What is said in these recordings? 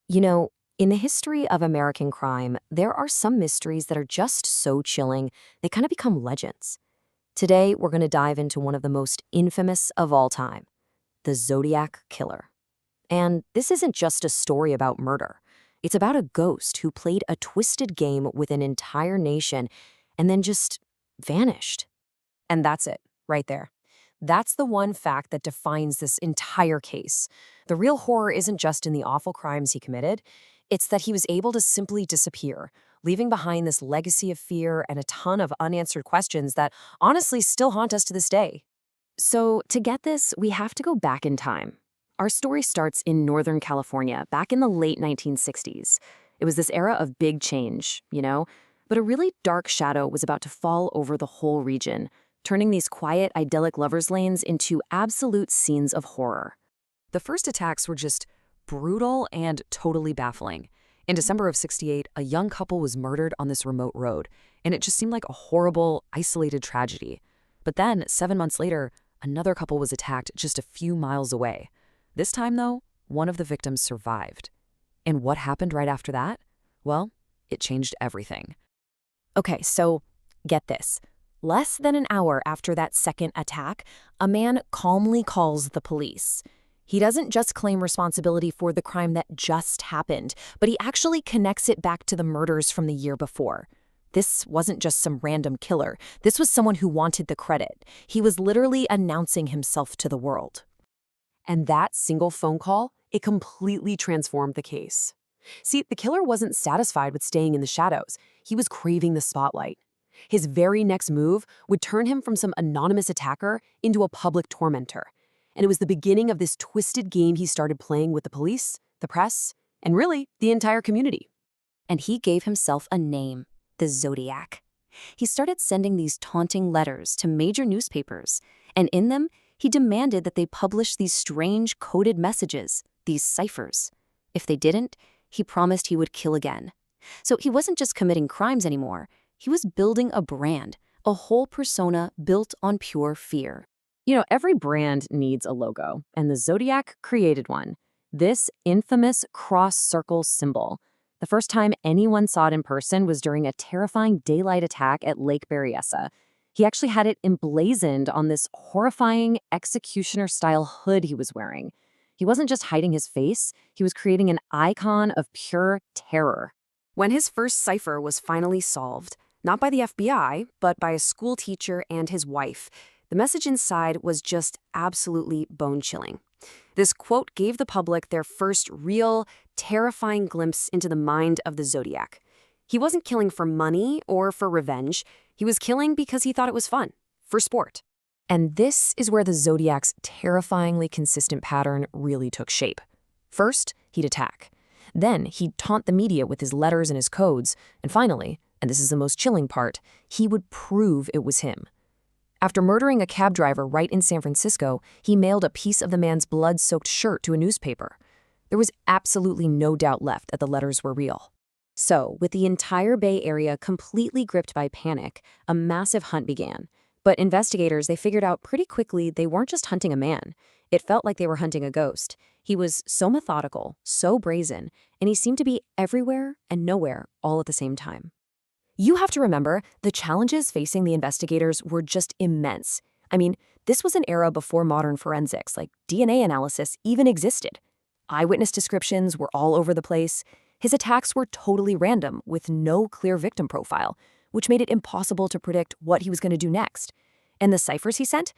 You know, in the history of American crime, there are some mysteries that are just so chilling, they kind of become legends. Today, we're going to dive into one of the most infamous of all time, the Zodiac Killer. And this isn't just a story about murder. It's about a ghost who played a twisted game with an entire nation and then just vanished. And that's it, right there. That's the one fact that defines this entire case. The real horror isn't just in the awful crimes he committed, it's that he was able to simply disappear, leaving behind this legacy of fear and a ton of unanswered questions that honestly still haunt us to this day. So, to get this, we have to go back in time. Our story starts in Northern California, back in the late 1960s. It was this era of big change, but a really dark shadow was about to fall over the whole region, turning these quiet, idyllic lovers' lanes into absolute scenes of horror. The first attacks were just brutal and totally baffling. In December of '68, a young couple was murdered on this remote road, and it just seemed like a horrible, isolated tragedy. But then, 7 months later, another couple was attacked just a few miles away. This time, though, one of the victims survived. And what happened right after that? Well, it changed everything. Okay, so get this. Less than an hour after that second attack, a man calmly calls the police. He doesn't just claim responsibility for the crime that just happened, but he actually connects it back to the murders from the year before. This wasn't just some random killer. This was someone who wanted the credit. He was literally announcing himself to the world. And that single phone call, it completely transformed the case. See, the killer wasn't satisfied with staying in the shadows. He was craving the spotlight. His very next move would turn him from some anonymous attacker into a public tormentor. And it was the beginning of this twisted game he started playing with the police, the press, and really, the entire community. And he gave himself a name, the Zodiac. He started sending these taunting letters to major newspapers, and in them, he demanded that they publish these strange coded messages, these ciphers. If they didn't, he promised he would kill again. So he wasn't just committing crimes anymore. He was building a brand, a whole persona built on pure fear. Every brand needs a logo, and the Zodiac created one. This infamous cross-circle symbol. The first time anyone saw it in person was during a terrifying daylight attack at Lake Berryessa. He actually had it emblazoned on this horrifying executioner-style hood he was wearing. He wasn't just hiding his face, he was creating an icon of pure terror. When his first cipher was finally solved, not by the FBI, but by a school teacher and his wife, the message inside was just absolutely bone-chilling. This quote gave the public their first real, terrifying glimpse into the mind of the Zodiac. He wasn't killing for money or for revenge. He was killing because he thought it was fun, for sport. And this is where the Zodiac's terrifyingly consistent pattern really took shape. First, he'd attack. Then, he'd taunt the media with his letters and his codes. And finally, and this is the most chilling part, he would prove it was him. After murdering a cab driver right in San Francisco, he mailed a piece of the man's blood-soaked shirt to a newspaper. There was absolutely no doubt left that the letters were real. So, with the entire Bay Area completely gripped by panic, a massive hunt began. But investigators, they figured out pretty quickly they weren't just hunting a man. It felt like they were hunting a ghost. He was so methodical, so brazen, and he seemed to be everywhere and nowhere all at the same time. You have to remember, the challenges facing the investigators were just immense. I mean, this was an era before modern forensics, like DNA analysis, even existed. Eyewitness descriptions were all over the place. His attacks were totally random, with no clear victim profile, which made it impossible to predict what he was going to do next. And the ciphers he sent?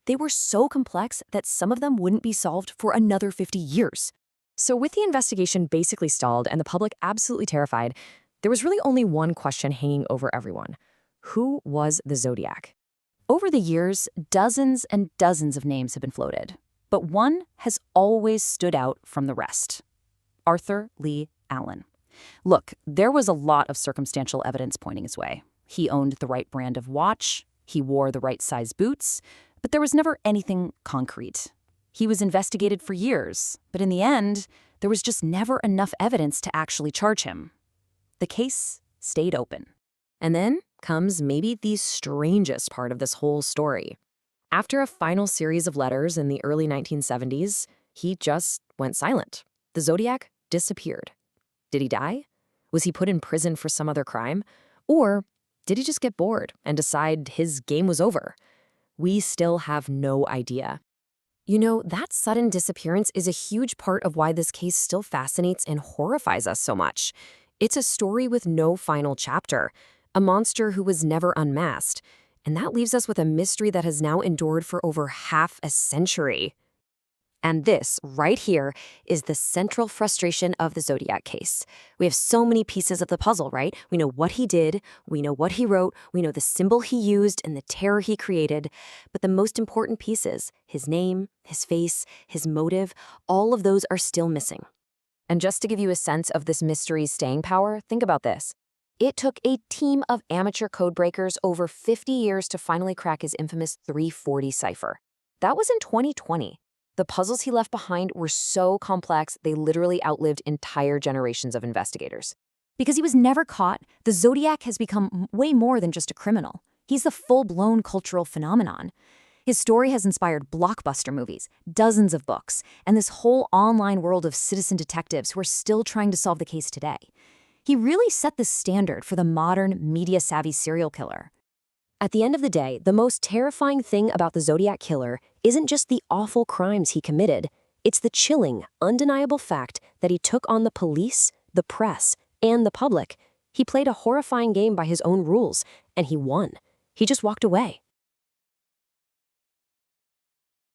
They were so complex that some of them wouldn't be solved for another 50 years. So with the investigation basically stalled and the public absolutely terrified, there was really only one question hanging over everyone. Who was the Zodiac? Over the years, dozens and dozens of names have been floated, but one has always stood out from the rest. Arthur Lee Allen. Look, there was a lot of circumstantial evidence pointing his way. He owned the right brand of watch, he wore the right size boots, but there was never anything concrete. He was investigated for years, but in the end, there was just never enough evidence to actually charge him. The case stayed open. And then comes maybe the strangest part of this whole story. After a final series of letters in the early 1970s, he just went silent. The Zodiac disappeared. Did he die? Was he put in prison for some other crime? Or did he just get bored and decide his game was over? We still have no idea. You know, that sudden disappearance is a huge part of why this case still fascinates and horrifies us so much. It's a story with no final chapter, a monster who was never unmasked, and that leaves us with a mystery that has now endured for over half a century. And this, right here, is the central frustration of the Zodiac case. We have so many pieces of the puzzle, right? We know what he did, we know what he wrote, we know the symbol he used and the terror he created. But the most important pieces, his name, his face, his motive, all of those are still missing. And just to give you a sense of this mystery's staying power, think about this. It took a team of amateur codebreakers over 50 years to finally crack his infamous 340 cipher. That was in 2020. The puzzles he left behind were so complex, they literally outlived entire generations of investigators. Because he was never caught, the Zodiac has become way more than just a criminal. He's a full-blown cultural phenomenon. His story has inspired blockbuster movies, dozens of books, and this whole online world of citizen detectives who are still trying to solve the case today. He really set the standard for the modern, media-savvy serial killer. At the end of the day, the most terrifying thing about the Zodiac Killer isn't just the awful crimes he committed, it's the chilling, undeniable fact that he took on the police, the press, and the public. He played a horrifying game by his own rules, and he won. He just walked away.